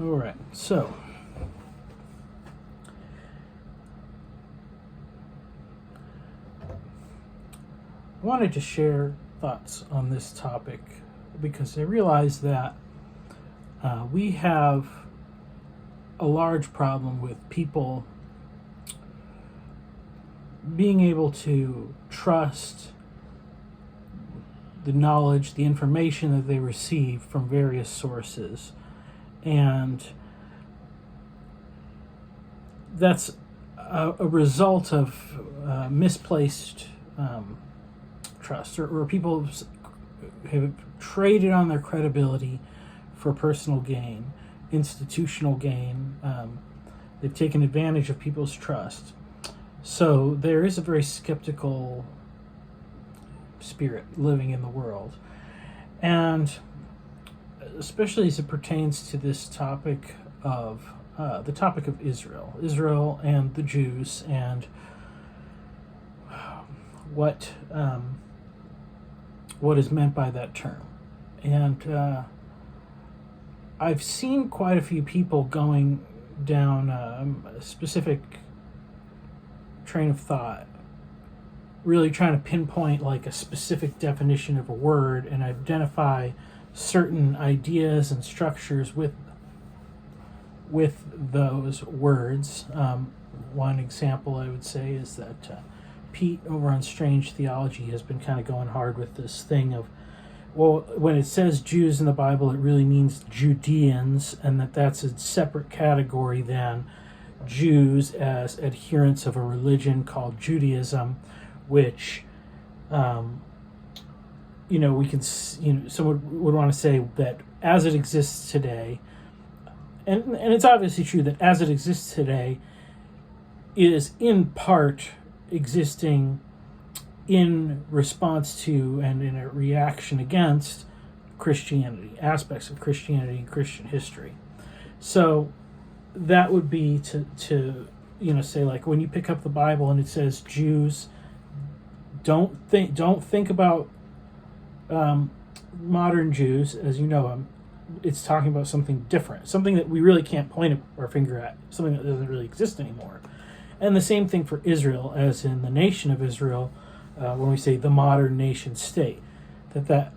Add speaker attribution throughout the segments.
Speaker 1: All right, so I wanted to share thoughts on this topic because I realize that we have a large problem with people being able to trust the knowledge, the information that they receive from various sources. And that's a result of misplaced trust, or people have traded on their credibility for personal gain, institutional gain. They've taken advantage of people's trust. So there is a very skeptical spirit living in the world. And especially as it pertains to this topic of the topic of Israel and the Jews, and what is meant by that term. And I've seen quite a few people going down a specific train of thought, really trying to pinpoint like a specific definition of a word and identify certain ideas and structures with those words. One example I would say is that Pete over on Strange Theology has been kind of going hard with this thing of, well, when it says Jews in the Bible, it really means Judeans, and that's a separate category than Jews as adherents of a religion called Judaism, which we can, someone would want to say that as it exists today, and it's obviously true that as it exists today is in part existing in response to and in a reaction against Christianity, aspects of Christianity and Christian history. So that would be to say, like, when you pick up the Bible and it says Jews, don't think about modern Jews as you know them. It's talking about something different, something that we really can't point our finger at, something that doesn't really exist anymore. And the same thing for Israel, as in the nation of Israel, when we say the modern nation state, that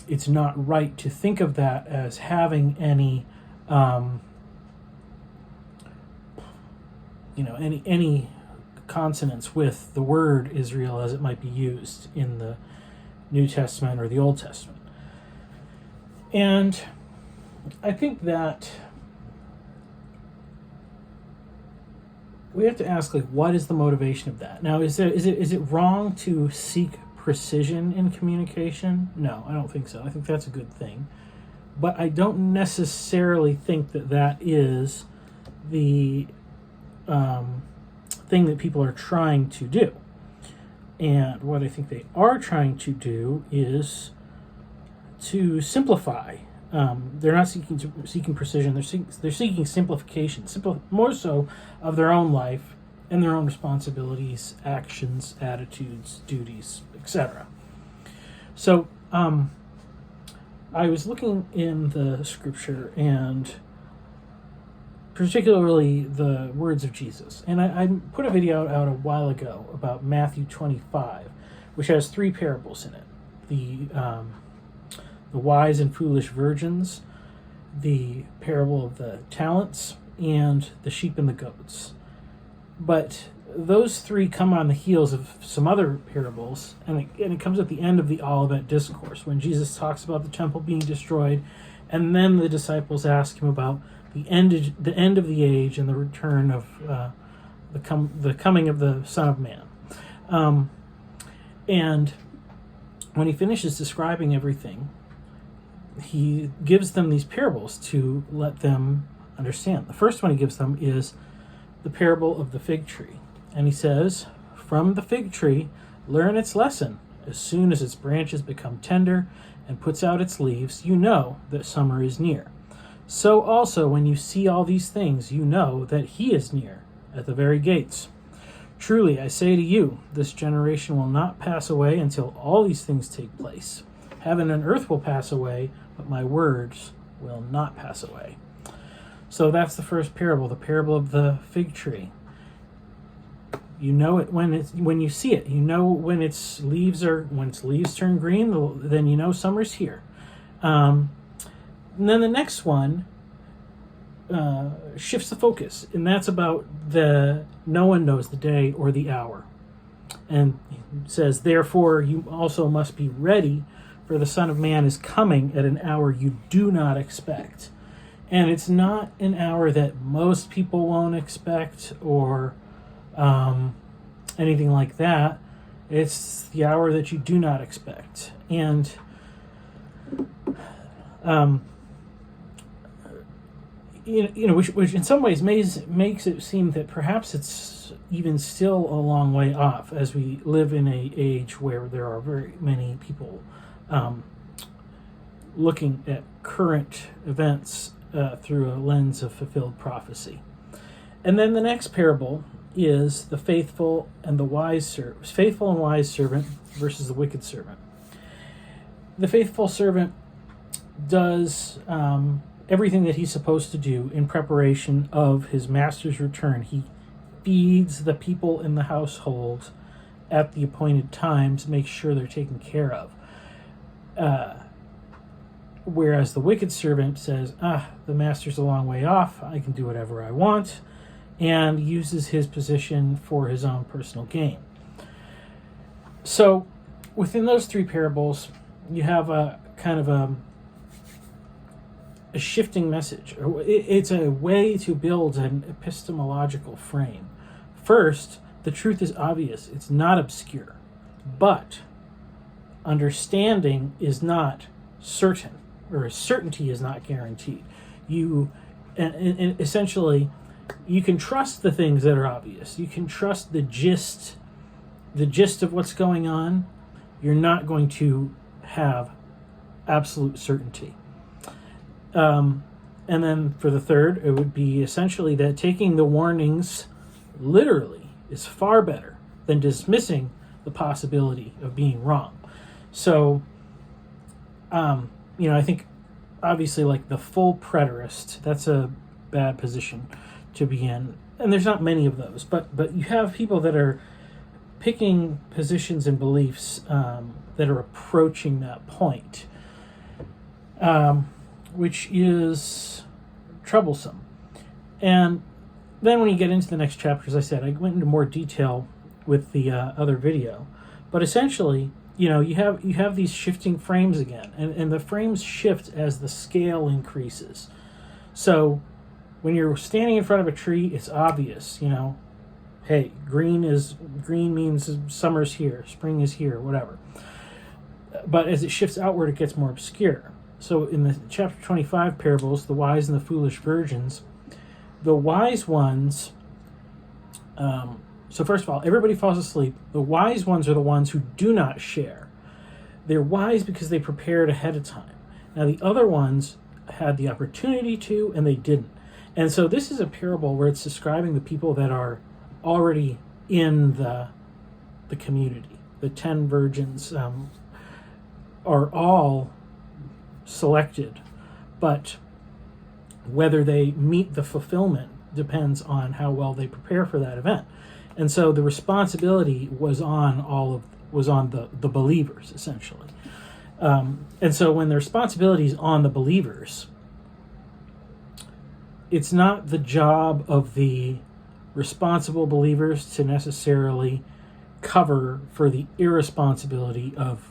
Speaker 1: it's not right to think of that as having any any consonance with the word Israel as it might be used in the New Testament or the Old Testament. And I think that we have to ask, like, what is the motivation of that? Now, is it wrong to seek precision in communication? No, I don't think so. I think that's a good thing. But I don't necessarily think that is the thing that people are trying to do. And what I think they are trying to do is to simplify. They're not seeking precision. They're seeking simplification, more so of their own life and their own responsibilities, actions, attitudes, duties, etc. So I was looking in the scripture, and particularly the words of Jesus. And I put a video out a while ago about Matthew 25, which has 3 parables in it. The wise and foolish virgins, the parable of the talents, and the sheep and the goats. But those 3 come on the heels of some other parables, and it comes at the end of the Olivet Discourse, when Jesus talks about the temple being destroyed, and then the disciples ask him about the end of the age and the return of the coming of the Son of Man. And when he finishes describing everything, he gives them these parables to let them understand. The first one he gives them is the parable of the fig tree. And he says, "From the fig tree, learn its lesson. As soon as its branches become tender and puts out its leaves, you know that summer is near. So also, when you see all these things, you know that he is near, at the very gates. Truly, I say to you, this generation will not pass away until all these things take place. Heaven and earth will pass away, but my words will not pass away." So that's the first parable, the parable of the fig tree. You know it when you see it. You know when its leaves turn green, then you know summer's here. And then the next one shifts the focus, and that's about no one knows the day or the hour. And says, therefore you also must be ready, for the Son of Man is coming at an hour you do not expect. And it's not an hour that most people won't expect or anything like that. It's the hour that you do not expect. And which in some ways makes it seem that perhaps it's even still a long way off, as we live in an age where there are very many people looking at current events through a lens of fulfilled prophecy. And then the next parable is the faithful and wise servant versus the wicked servant. The faithful servant does everything that he's supposed to do in preparation of his master's return. He feeds the people in the household at the appointed times, makes sure they're taken care of. Whereas the wicked servant says, the master's a long way off, I can do whatever I want, and uses his position for his own personal gain. So within those three parables, you have a kind of a shifting message. It's a way to build an epistemological frame. First, the truth is obvious. It's not obscure. But understanding is not certain, or certainty is not guaranteed. And essentially, you can trust the things that are obvious. You can trust the gist of what's going on. You're not going to have absolute certainty. And then for the third, it would be essentially that taking the warnings literally is far better than dismissing the possibility of being wrong. So, I think obviously like the full preterist, that's a bad position to be in. And there's not many of those, but you have people that are picking positions and beliefs that are approaching that point, which is troublesome. And then when you get into the next chapter, as I said, I went into more detail with the other video. But essentially, you have these shifting frames again, and the frames shift as the scale increases. So when you're standing in front of a tree, it's obvious, hey, green means summer's here, spring is here, whatever. But as it shifts outward, it gets more obscure. So in the chapter 25 parables, the wise and the foolish virgins, the wise ones, so first of all, everybody falls asleep. The wise ones are the ones who do not share. They're wise because they prepared ahead of time. Now the other ones had the opportunity to, and they didn't. And so this is a parable where it's describing the people that are already in the community. The 10 virgins are all selected, but whether they meet the fulfillment depends on how well they prepare for that event. And so the responsibility was on the believers, essentially. And so when the responsibility is on the believers, it's not the job of the responsible believers to necessarily cover for the irresponsibility of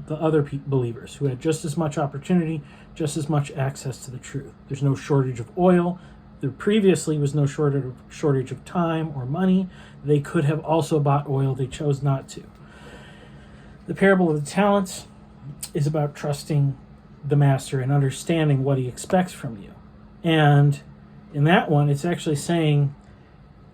Speaker 1: the other believers who had just as much opportunity, just as much access to the truth. There's no shortage of oil. There previously was no shortage of time or money. They could have also bought oil. They chose not to. The parable of the talents is about trusting the master and understanding what he expects from you. And in that one, it's actually saying,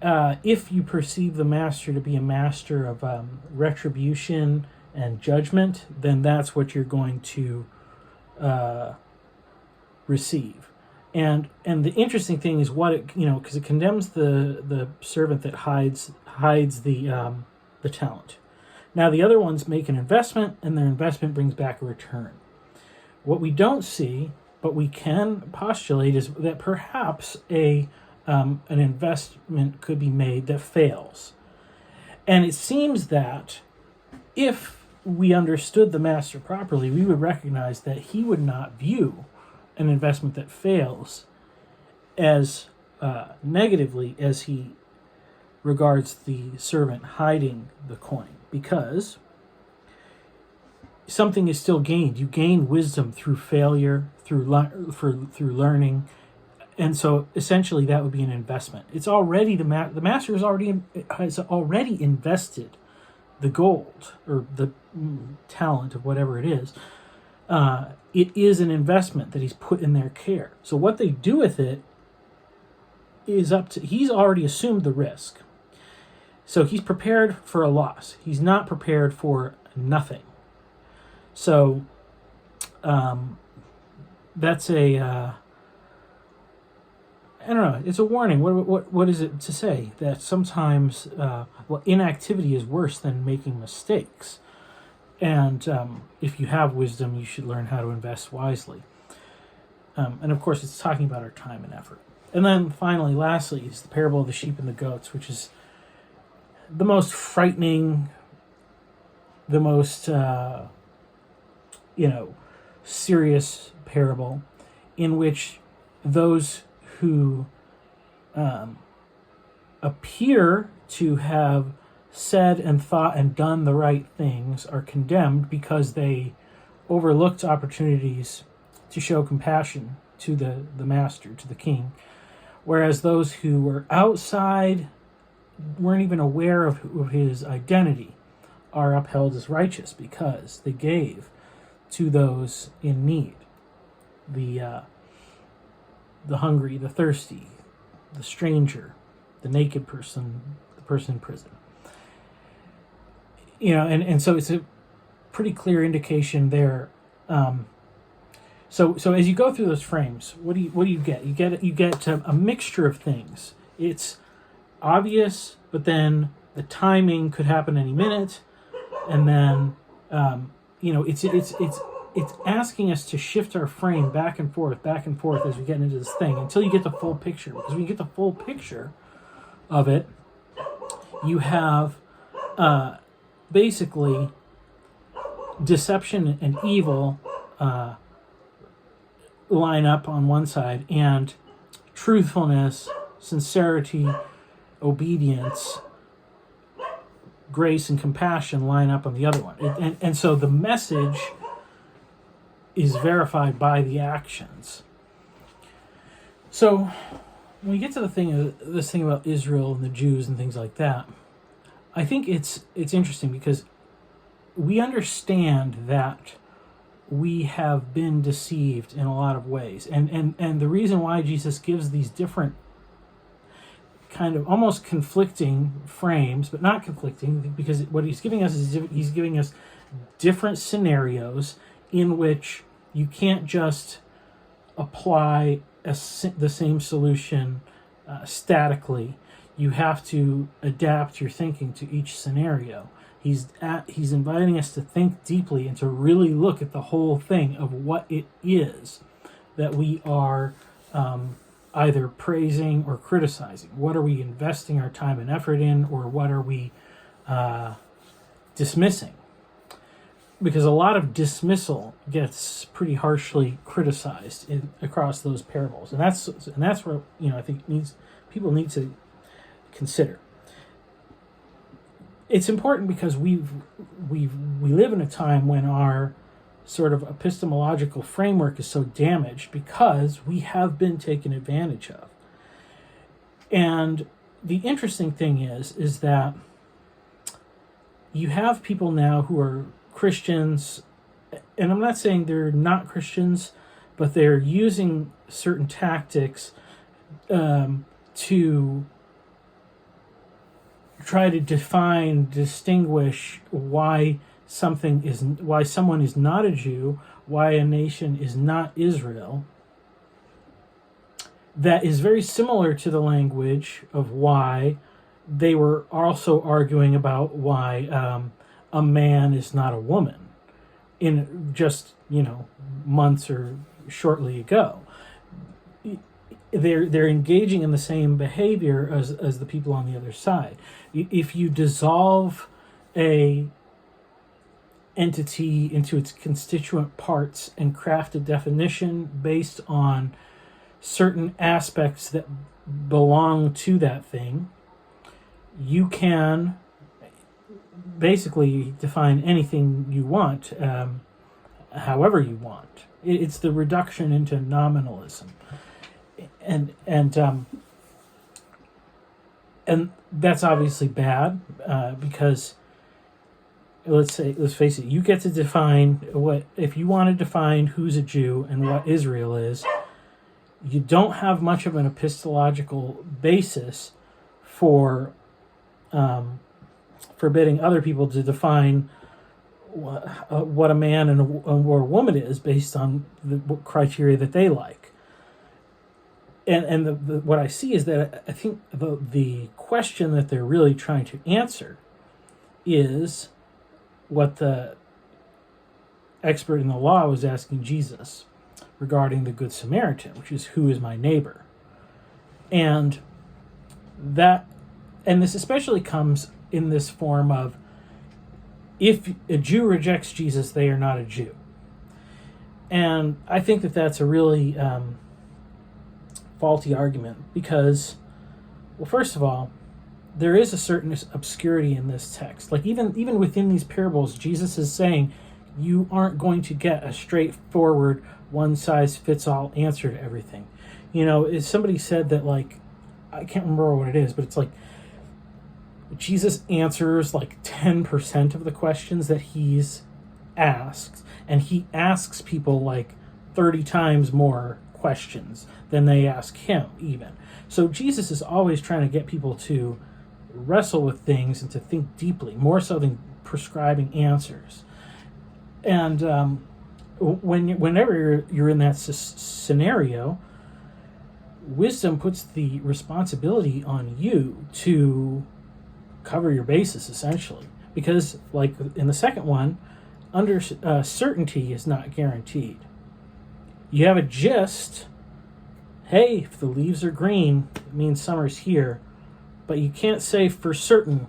Speaker 1: if you perceive the master to be a master of retribution and judgment, then that's what you're going to receive. And the interesting thing is what it, because it condemns the servant that hides the talent. Now the other ones make an investment, and their investment brings back a return. What we don't see but we can postulate is that perhaps an investment could be made that fails. And it seems that if we understood the master properly, we would recognize that he would not view an investment that fails as negatively as he regards the servant hiding the coin, because something is still gained. You gain wisdom through failure, through learning, and so essentially that would be an investment. It's already the master has already invested the gold or the talent of whatever it is. It is an investment that he's put in their care. So what they do with it is up to. He's already assumed the risk, so he's prepared for a loss. He's not prepared for nothing. So that's a I don't know. It's a warning. What is it to say? That sometimes inactivity is worse than making mistakes. And if you have wisdom, you should learn how to invest wisely. And of course, it's talking about our time and effort. And then finally, lastly, is the parable of the sheep and the goats, which is the most frightening, the most serious parable, in which those who appear to have said and thought and done the right things are condemned because they overlooked opportunities to show compassion to the master, to the king, whereas those who were outside, weren't even aware of his identity, are upheld as righteous because they gave to those in need, the hungry, the thirsty, the stranger, the naked person, the person in prison. And so it's a pretty clear indication there. So as you go through those frames, what do you get? You get a mixture of things. It's obvious, but then the timing could happen any minute, and then it's asking us to shift our frame back and forth as we get into this thing until you get the full picture. Because when you get the full picture of it, you have basically deception and evil line up on one side, and truthfulness, sincerity, obedience, grace, and compassion line up on the other one. And so the message is verified by the actions. So when we get to this thing about Israel and the Jews and things like that, I think it's interesting because we understand that we have been deceived in a lot of ways. And the reason why Jesus gives these different kind of almost conflicting frames, but not conflicting, because what he's giving us is he's giving us different scenarios in which you can't just apply the same solution statically. You have to adapt your thinking to each scenario. He's inviting us to think deeply and to really look at the whole thing of what it is that we are either praising or criticizing. What are we investing our time and effort in, or what are we dismissing? Because a lot of dismissal gets pretty harshly criticized across those parables, and that's where I think people need to consider. It's important because we live in a time when our sort of epistemological framework is so damaged because we have been taken advantage of. And the interesting thing is that you have people now who are Christians, and I'm not saying they're not Christians, but they're using certain tactics to try to distinguish why someone is not a Jew, why a nation is not Israel. That is very similar to the language of why they were also arguing about why a man is not a woman in just months or shortly ago. They're engaging in the same behavior as the people on the other side. If you dissolve a entity into its constituent parts and craft a definition based on certain aspects that belong to that thing, you can basically define anything you want, however you want. It's the reduction into nominalism, and that's obviously bad, because let's face it, you get to define if you want to define who's a Jew and what Israel is. You don't have much of an epistemological basis for forbidding other people to define what a man and or a woman is based on the criteria that they like. And what I see is that I think the question that they're really trying to answer is what the expert in the law was asking Jesus regarding the Good Samaritan, which is, who is my neighbor? And this especially comes in this form of, if a Jew rejects Jesus, they are not a Jew. And I think that that's a really faulty argument, because, well, first of all, there is a certain obscurity in this text. Like, even within these parables, Jesus is saying you aren't going to get a straightforward, one-size-fits-all answer to everything. Somebody said that, like, I can't remember what it is, but it's like Jesus answers like 10% of the questions that he's asked, and he asks people like 30 times more questions than they ask him, even. So Jesus is always trying to get people to wrestle with things and to think deeply, more so than prescribing answers. And whenever you're in that scenario, wisdom puts the responsibility on you to cover your bases, essentially. Because, like in the second one, certainty is not guaranteed. You have a gist. Hey, if the leaves are green, it means summer's here. But you can't say for certain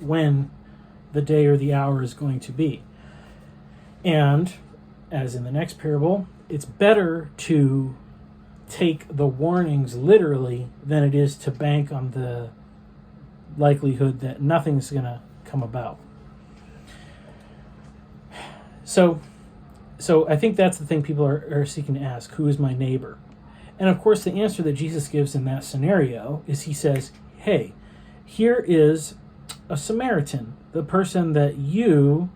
Speaker 1: when the day or the hour is going to be. And, as in the next parable, it's better to take the warnings literally than it is to bank on the likelihood that nothing's going to come about. So I think that's the thing people are seeking to ask: who is my neighbor? And of course, the answer that Jesus gives in that scenario is, he says, hey, here is a Samaritan, the person that you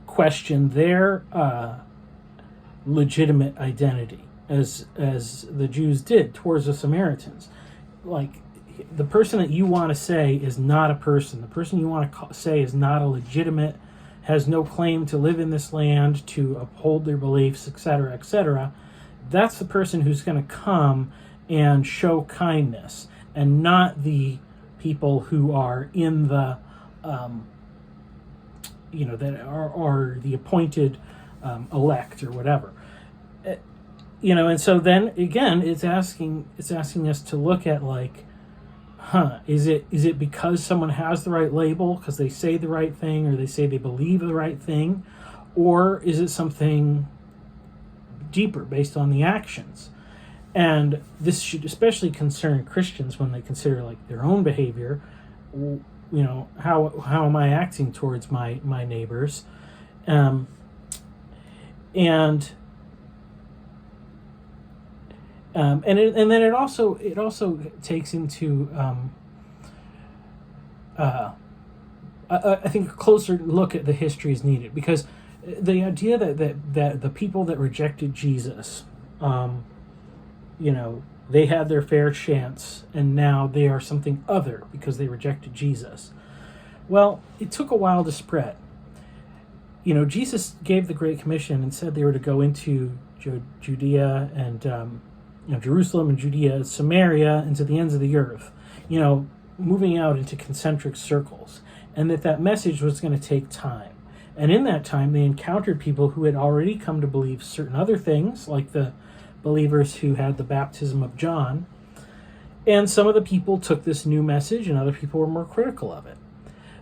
Speaker 1: question their legitimate identity, as the Jews did towards the Samaritans. Like, the person that you want to say is not a person. The person you want to say is not a legitimate, has no claim to live in this land, to uphold their beliefs, etc., etc. That's the person who's going to come and show kindness, and not the people who are in the, that are the appointed elect or whatever. And so then again, it's asking us to look at, like, is it because someone has the right label, because they say the right thing, or they say they believe the right thing, or is it something deeper based on the actions? And this should especially concern Christians when they consider, like, their own behavior. How am I acting towards my neighbors? And then it also takes into I think a closer look at the history is needed, because the idea that the people that rejected Jesus, they had their fair chance, and now they are something other because they rejected Jesus. Well, it took a while to spread. Jesus gave the Great Commission and said they were to go into Judea and Jerusalem and Judea, Samaria, and to the ends of the earth, moving out into concentric circles, and that message was going to take time. And in that time, they encountered people who had already come to believe certain other things, like the believers who had the baptism of John. And some of the people took this new message, and other people were more critical of it.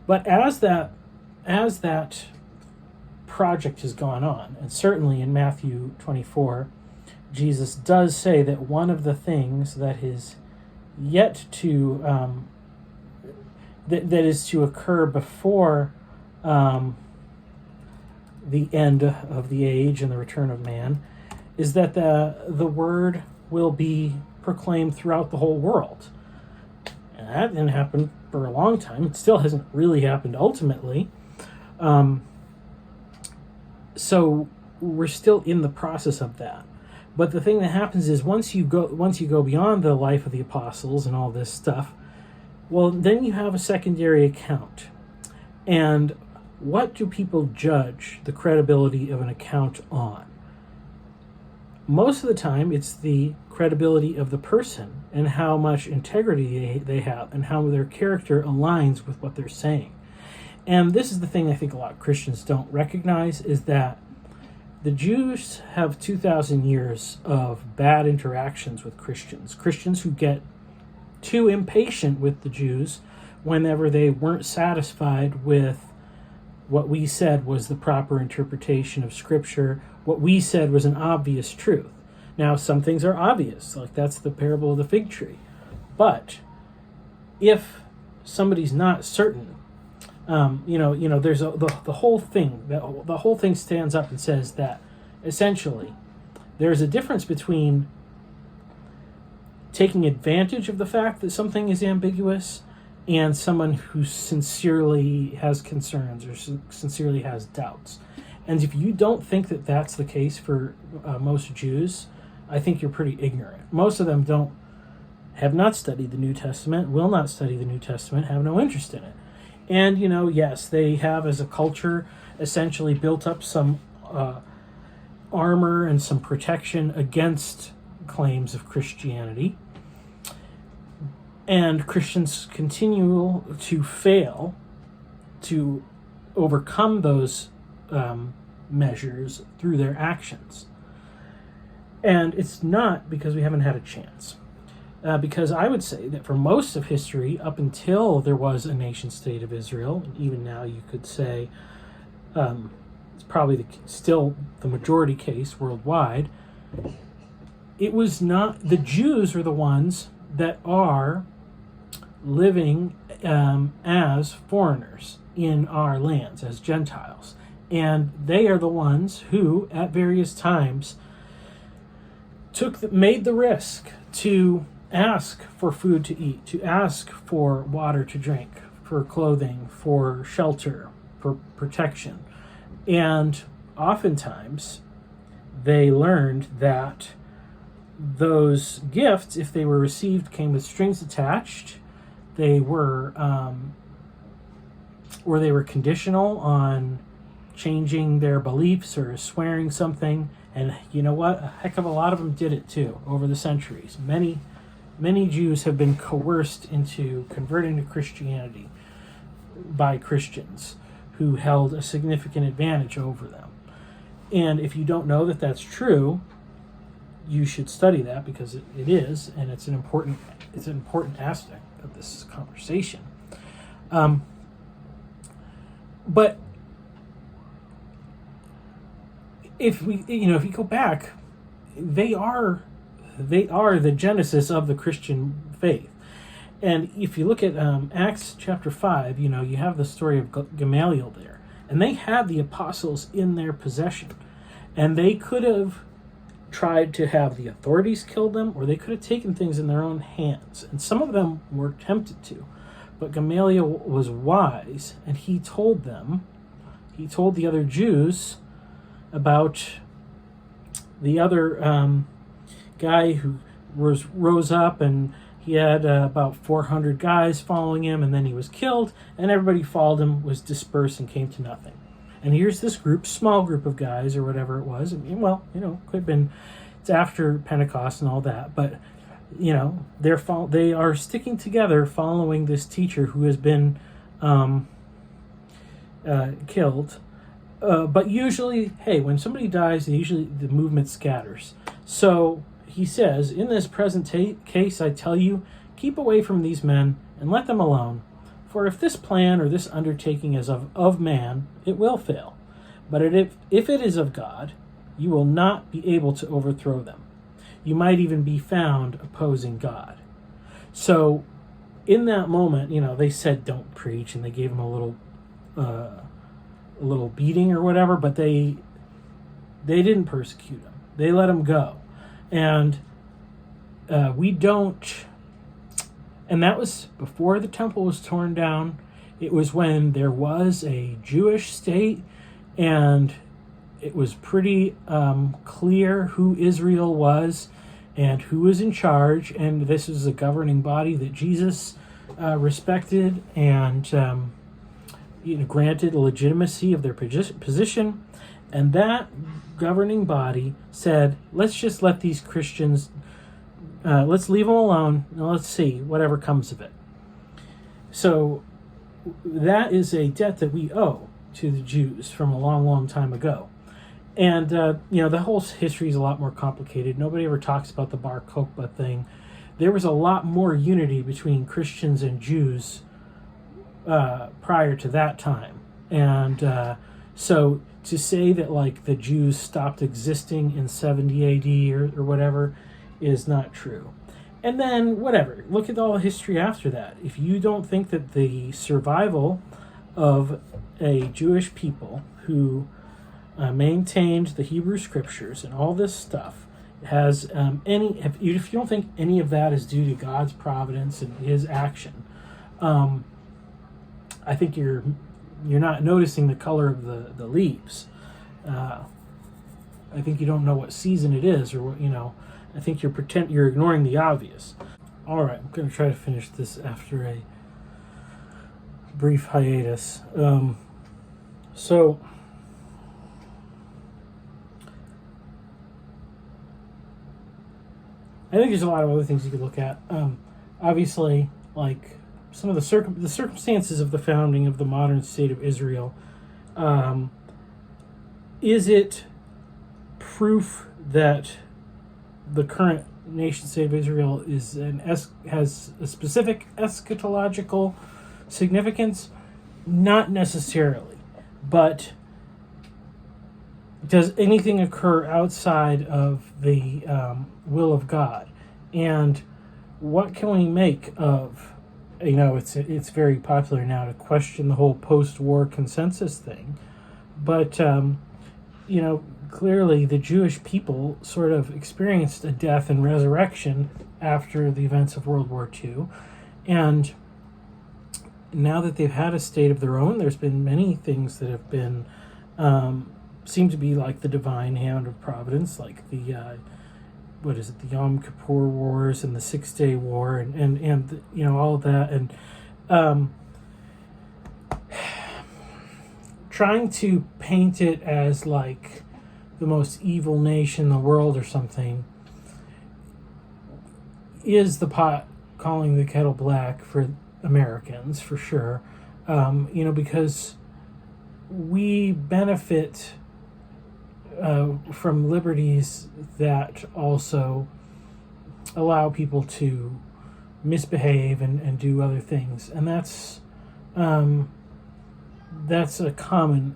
Speaker 1: But as that project has gone on, and certainly in Matthew 24, Jesus does say that one of the things that is yet to that is to occur before the end of the age and the return of man is that the word will be proclaimed throughout the whole world. And that didn't happen for a long time. It still hasn't really happened ultimately. So we're still in the process of that. But the thing that happens is once you go beyond the life of the apostles and all this stuff, well, then you have a secondary account. And what do people judge the credibility of an account on? Most of the time, it's the credibility of the person and how much integrity they have and how their character aligns with what they're saying. And this is the thing I think a lot of Christians don't recognize, is that the Jews have 2,000 years of bad interactions with Christians. Christians who get too impatient with the Jews whenever they weren't satisfied with what we said was the proper interpretation of Scripture, what we said was an obvious truth. Now, some things are obvious, like that's the parable of the fig tree. But if somebody's not certain, there's the whole thing. The whole thing stands up and says that essentially there's a difference between taking advantage of the fact that something is ambiguous and someone who sincerely has concerns or sincerely has doubts. And if you don't think that that's the case for most Jews, I think you're pretty ignorant. Most of them have not studied the New Testament, will not study the New Testament, have no interest in it. And, yes, they have as a culture essentially built up some armor and some protection against claims of Christianity. And Christians continue to fail to overcome those measures through their actions. And it's not because we haven't had a chance. Because I would say that for most of history, up until there was a nation-state of Israel, and even now you could say it's probably still the majority case worldwide, it was not, the Jews are the ones that are living as foreigners in our lands, as Gentiles. And they are the ones who, at various times, made the risk to ask for food to eat, to ask for water to drink, for clothing, for shelter, for protection. And oftentimes, they learned that those gifts, if they were received, came with strings attached. They were, or they were conditional on changing their beliefs or swearing something. And you know what? A heck of a lot of them did it too over the centuries. Many Jews have been coerced into converting to Christianity by Christians who held a significant advantage over them. And if you don't know that that's true, you should study that, because it is, and it's an important aspect of this conversation. But if you go back, they are the genesis of the Christian faith. And if you look at Acts chapter 5, you have the story of Galiel there. And they had the apostles in their possession. And they could have tried to have the authorities kill them, or they could have taken things in their own hands. And some of them were tempted to. But Gamaliel was wise, and he told the other Jews about the other guy who rose up, and he had about 400 guys following him, and then he was killed, and everybody followed him, was dispersed, and came to nothing. And here's this small group of guys, or whatever it was. I mean, could have been, it's after Pentecost and all that, but they are sticking together, following this teacher who has been killed, But usually, hey, when somebody dies, usually the movement scatters. So he says, in this present case, I tell you, keep away from these men and let them alone. For if this plan or this undertaking is of man, it will fail. But if it is of God, you will not be able to overthrow them. You might even be found opposing God. So in that moment, they said don't preach, and they gave him a little beating or whatever, but they didn't persecute him. They let him go. And we don't... And that was before the temple was torn down. It was when there was a Jewish state, and it was pretty clear who Israel was and who was in charge. And this was a governing body that Jesus respected and granted the legitimacy of their position. And that governing body said, let's just let these Christians... let's leave them alone, and let's see whatever comes of it. So that is a debt that we owe to the Jews from a long, long time ago. And, the whole history is a lot more complicated. Nobody ever talks about the Bar Kokhba thing. There was a lot more unity between Christians and Jews prior to that time. And so to say that, the Jews stopped existing in 70 AD or whatever is not true. And then, whatever, look at all the history after that. If you don't think that the survival of a Jewish people who maintained the Hebrew Scriptures and all this stuff has if you don't think any of that is due to God's providence and His action, I think you're not noticing the color of the leaves. I think you don't know what season it is, or what I think you're ignoring the obvious. All right, I'm going to try to finish this after a brief hiatus. So I think there's a lot of other things you could look at. Obviously, some of the circumstances of the founding of the modern state of Israel. Is it proof that the current nation state of Israel has a specific eschatological significance? Not necessarily, but does anything occur outside of the will of God? And what can we make of, it's very popular now to question the whole post-war consensus thing, but clearly the Jewish people sort of experienced a death and resurrection after the events of World War II. And now that they've had a state of their own, there's been many things that have been, seem to be like the divine hand of providence, like the, the Yom Kippur Wars and the 6-Day War and all of that. And trying to paint it as the most evil nation in the world or something is the pot calling the kettle black for Americans, for sure. Because we benefit from liberties that also allow people to misbehave and do other things, and that's a common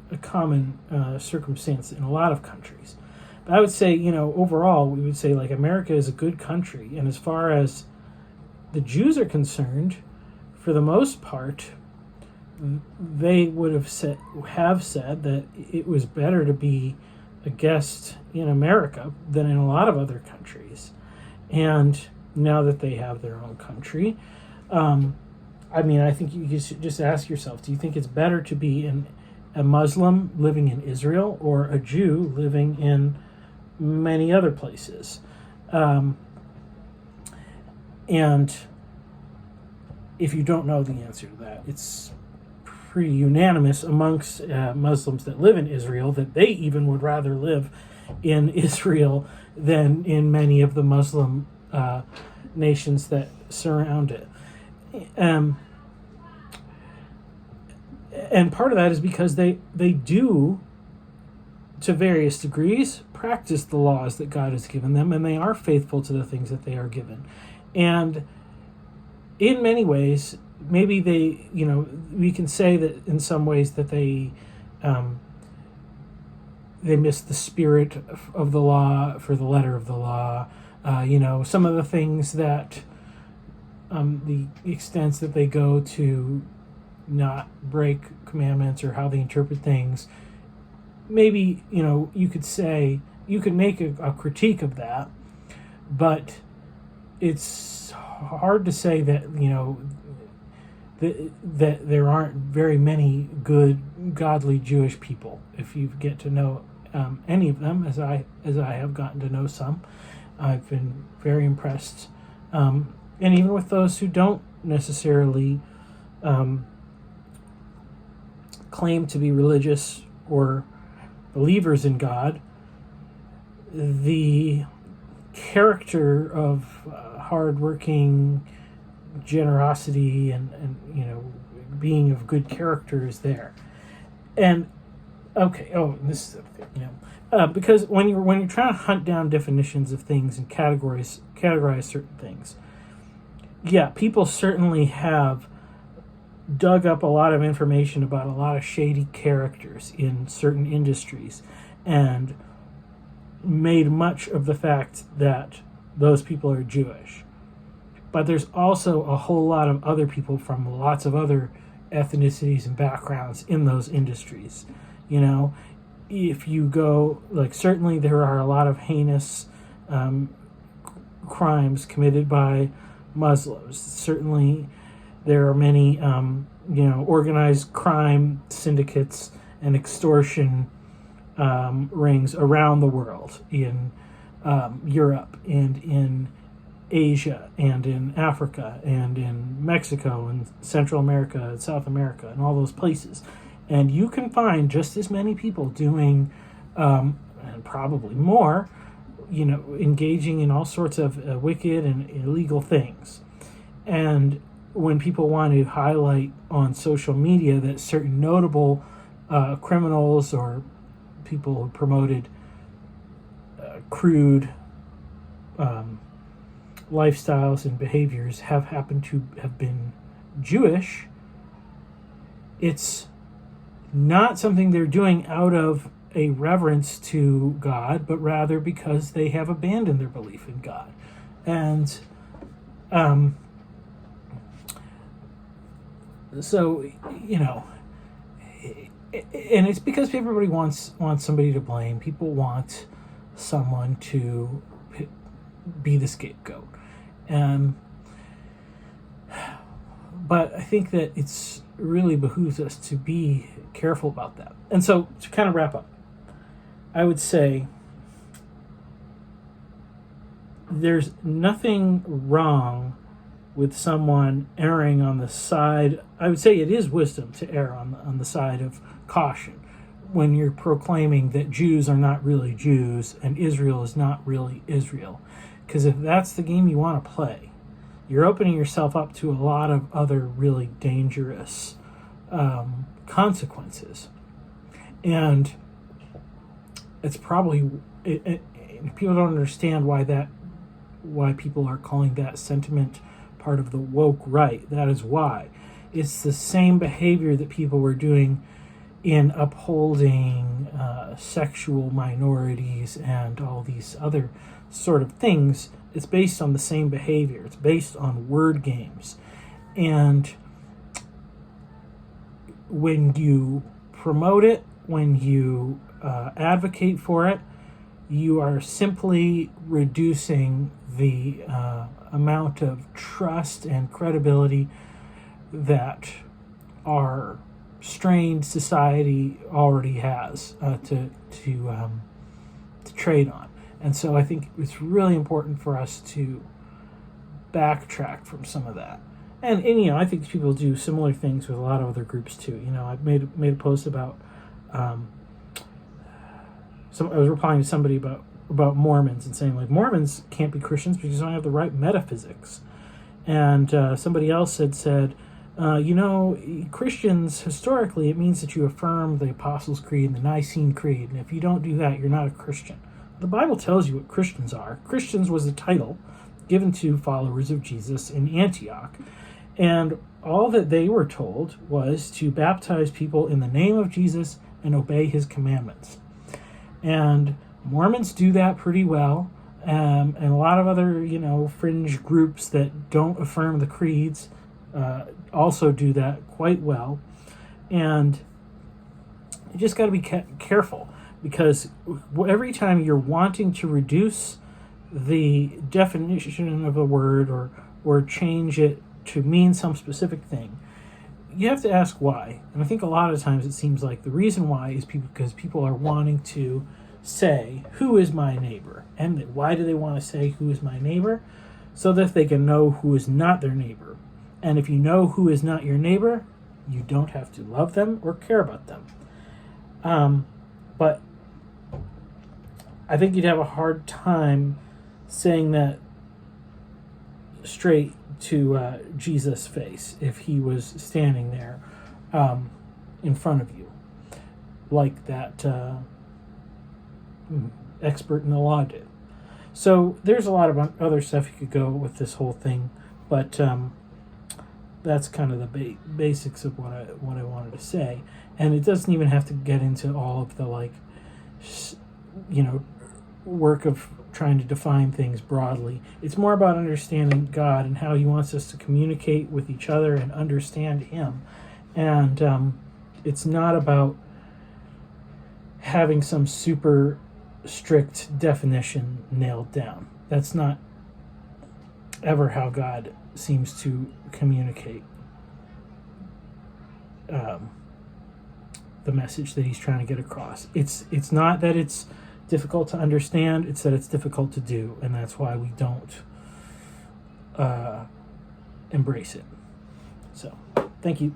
Speaker 1: circumstance in a lot of countries. But I would say, overall, we would say America is a good country, and as far as the Jews are concerned, for the most part, they would have said that it was better to be a guest in America than in a lot of other countries. And now that they have their own country, I think you should just ask yourself, do you think it's better to be a Muslim living in Israel or a Jew living in many other places? And if you don't know the answer to that, it's pretty unanimous amongst Muslims that live in Israel that they even would rather live in Israel than in many of the Muslim nations that surround it. And part of that is because they do to various degrees, practice the laws that God has given them, and they are faithful to the things that they are given. And in many ways, maybe we can say that in some ways that they miss the spirit of the law for the letter of the law. Some of the things that, the extents that they go to not break commandments or how they interpret things, maybe, you could make a critique of that, but it's hard to say that, that there aren't very many good, godly Jewish people. If you get to know any of them, as I have gotten to know some, I've been very impressed. And even with those who don't necessarily claim to be religious or believers in God, the character of hardworking generosity and being of good character is there. And this is the thing, because when you're trying to hunt down definitions of things and categorize certain things, people certainly have dug up a lot of information about a lot of shady characters in certain industries and made much of the fact that those people are Jewish. But there's also a whole lot of other people from lots of other ethnicities and backgrounds in those industries. If you go, certainly there are a lot of heinous crimes committed by Muslims. Certainly there are many, organized crime syndicates and extortion rings around the world, in Europe and in Asia and in Africa and in Mexico and Central America and South America and all those places. And you can find just as many people doing, and probably more, engaging in all sorts of wicked and illegal things. And when people want to highlight on social media that certain notable criminals or people who promoted crude lifestyles and behaviors have happened to have been Jewish, it's not something they're doing out of a reverence to God, but rather because they have abandoned their belief in God. And so, and it's because everybody wants somebody to blame. People want someone to be the scapegoat. But I think that it's really behooves us to be careful about that. And so, to kind of wrap up, I would say there's nothing wrong with someone erring on the side. I would say it is wisdom to err on the side of caution when you're proclaiming that Jews are not really Jews and Israel is not really Israel. Because if that's the game you want to play, you're opening yourself up to a lot of other really dangerous consequences. And it's probably people don't understand why people are calling that sentiment part of the woke right. That is why. It's the same behavior that people were doing in upholding sexual minorities and all these other sort of things. It's based on the same behavior. It's based on word games. And when you promote it, when you advocate for it, you are simply reducing the amount of trust and credibility that our strained society already has to trade on. And so I think it's really important for us to backtrack from some of that. And I think people do similar things with a lot of other groups too. I've made a post about I was replying to somebody about Mormons and saying, Mormons can't be Christians because they don't have the right metaphysics. And somebody else had said, Christians, historically, it means that you affirm the Apostles' Creed and the Nicene Creed, and if you don't do that, you're not a Christian. The Bible tells you what Christians are. Christians was a title given to followers of Jesus in Antioch, and all that they were told was to baptize people in the name of Jesus and obey his commandments. And Mormons do that pretty well, and a lot of other, fringe groups that don't affirm the creeds also do that quite well. And you just got to be careful, because every time you're wanting to reduce the definition of a word or change it to mean some specific thing, you have to ask why. And I think a lot of times it seems like the reason why is because people are wanting to say, who is my neighbor? And why do they want to say, who is my neighbor? So that they can know who is not their neighbor. And if you know who is not your neighbor, you don't have to love them or care about them. But I think you'd have a hard time saying that straight to Jesus' face if he was standing there in front of you, like that expert in the law did. So there's a lot of other stuff you could go with this whole thing, but that's kind of the basics of what I wanted to say. And it doesn't even have to get into all of the work of trying to define things broadly. It's more about understanding God and how he wants us to communicate with each other and understand him. And it's not about having some super strict definition nailed down. That's not ever how God seems to communicate the message that he's trying to get across. It's not that it's difficult to understand, it's that it's difficult to do, and that's why we don't embrace it. So, thank you.